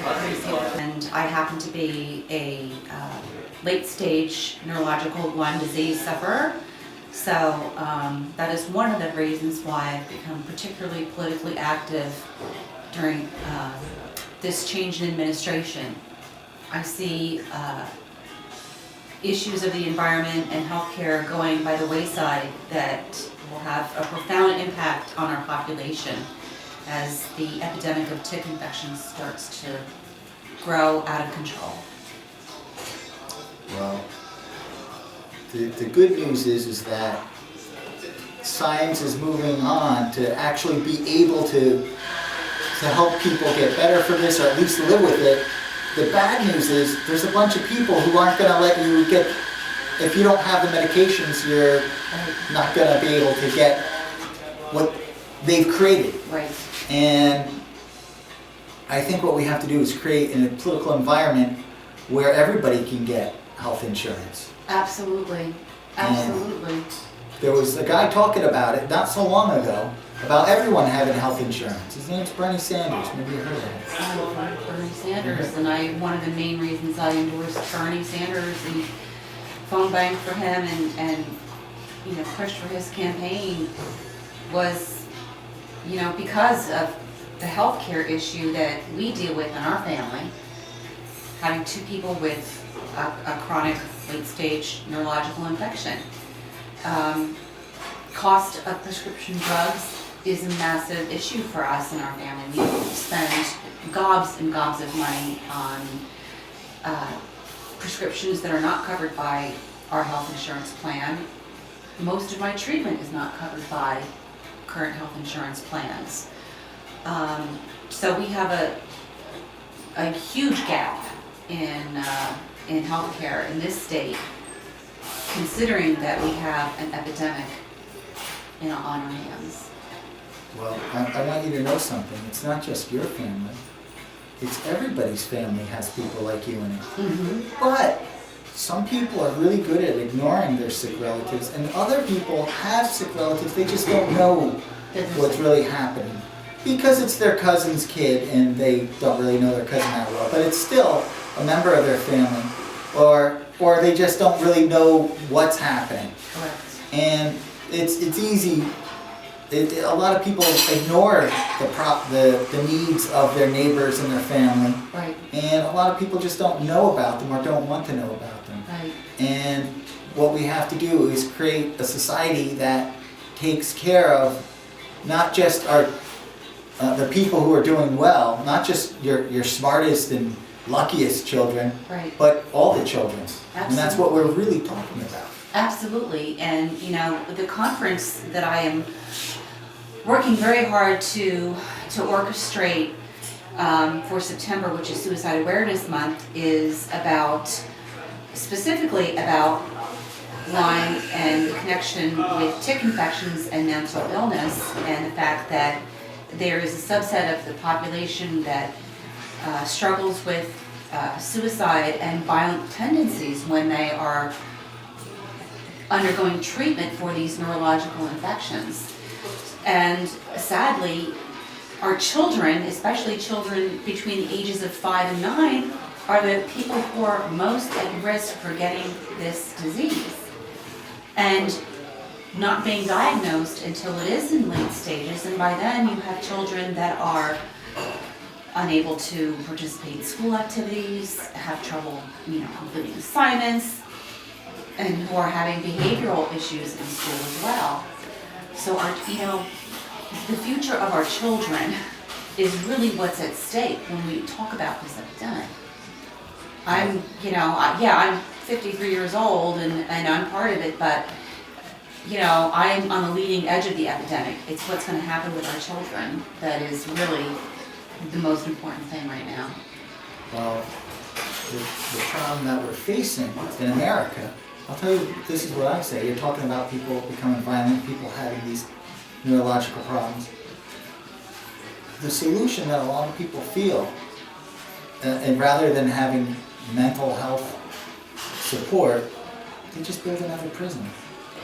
And I happen to be a late-stage neurological Lyme disease sufferer. So that is one of the reasons why I've become particularly politically active during this change in administration. I see issues of the environment and healthcare going by the wayside that will have a profound impact on our population as the epidemic of tick infections starts to grow out of control. Well, the good news is that science is moving on to actually be able to help people get better from this, or at least live with it. The bad news is there's a bunch of people who aren't going to let you get, if you don't have the medications, you're not going to be able to get what they've created. Right. And I think what we have to do is create a political environment where everybody can get health insurance. Absolutely. Absolutely. And there was a guy talking about it not so long ago, about everyone having health insurance. His name's Bernie Sanders. Maybe you heard of him. I love Bernie Sanders, and one of the main reasons I endorsed Bernie Sanders and phone banked for him and pushed for his campaign was, because of the healthcare issue that we deal with in our family, having two people with a chronic late-stage neurological infection. Cost of prescription drugs is a massive issue for us in our family. We spend gobs and gobs of money on prescriptions that are not covered by our health insurance plan. Most of my treatment is not covered by current health insurance plans. So we have a huge gap in healthcare in this state, considering that we have an epidemic on our hands. Well, I want you to know something. It's not just your family. It's everybody's family has people like you in it. Mm-hmm. But some people are really good at ignoring their sick relatives, and other people have sick relatives, they just don't know what's really happening. Because it's their cousin's kid and they don't really know their cousin that well, but it's still a member of their family, or they just don't really know what's happening. Correct. And it's easy. A lot of people ignore the needs of their neighbors and their family. Right. And a lot of people just don't know about them or don't want to know about them. Right. And what we have to do is create a society that takes care of not just the people who are doing well, not just your smartest and luckiest children, Right. but all the children. Absolutely. And that's what we're really talking about. Absolutely. And the conference that I am working very hard to orchestrate for September, which is Suicide Awareness Month, is specifically about Lyme and the connection with tick infections and mental illness, and the fact that there is a subset of the population that struggles with suicide and violent tendencies when they are undergoing treatment for these neurological infections. And sadly, our children, especially children between the ages of 5 and 9, are the people who are most at risk for getting this disease and not being diagnosed until it is in late stages. And by then you have children that are unable to participate in school activities, have trouble, completing assignments, and who are having behavioral issues in school as well. So the future of our children is really what's at stake when we talk about this epidemic. I'm 53 years old and I'm part of it, but I'm on the leading edge of the epidemic. It's what's going to happen with our children that is really the most important thing right now. Well, the problem that we're facing in America, I'll tell you, this is what I say. You're talking about people becoming violent, people having these neurological problems. The solution that a lot of people feel, and rather than having mental health support, they just build another prison.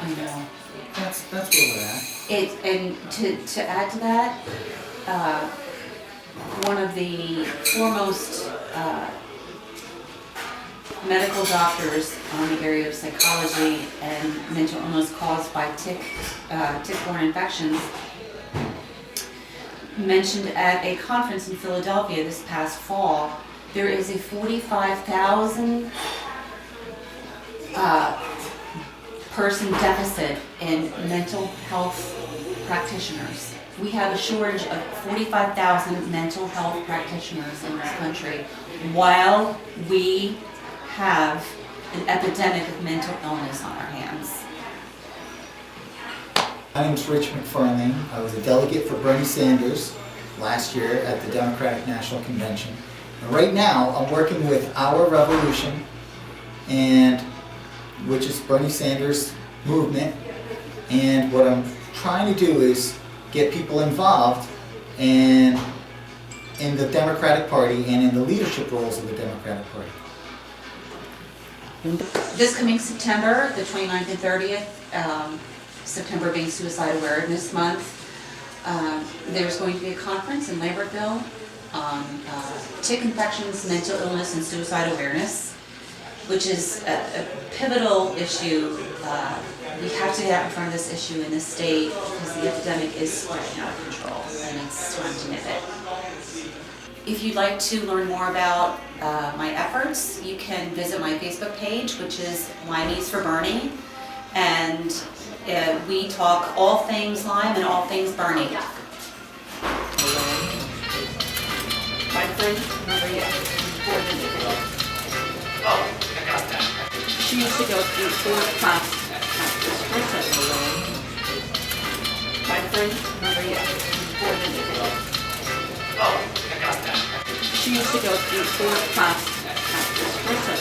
I know. That's where we're at. And to add to that, one of the foremost medical doctors on the area of psychology and mental illness caused by tick-borne infections, mentioned at a conference in Philadelphia this past fall, there is a 45,000 person deficit in mental health practitioners. We have a shortage of 45,000 mental health practitioners in this country, while we have an epidemic of mental illness on our hands. My name's Rich McFarlane. I was a delegate for Bernie Sanders last year at the Democratic National Convention. And right now, I'm working with Our Revolution, which is Bernie Sanders' movement. And what I'm trying to do is get people involved in the Democratic Party and in the leadership roles of the Democratic Party. This coming September, the 29th and 30th, September being Suicide Awareness Month, there's going to be a conference in Lambertville on tick infections, mental illness, and suicide awareness, which is a pivotal issue. We have to get out in front of this issue in this state because the epidemic is spreading out of control and it's time to nip it. If you'd like to learn more about my efforts, you can visit my Facebook page, which is Lymies for Bernie, and we talk all things Lyme and all things Bernie. My friend Maria, she used to go through 4 classes at this princess Malone. My friend Maria, she used to go through 4 classes at this princess.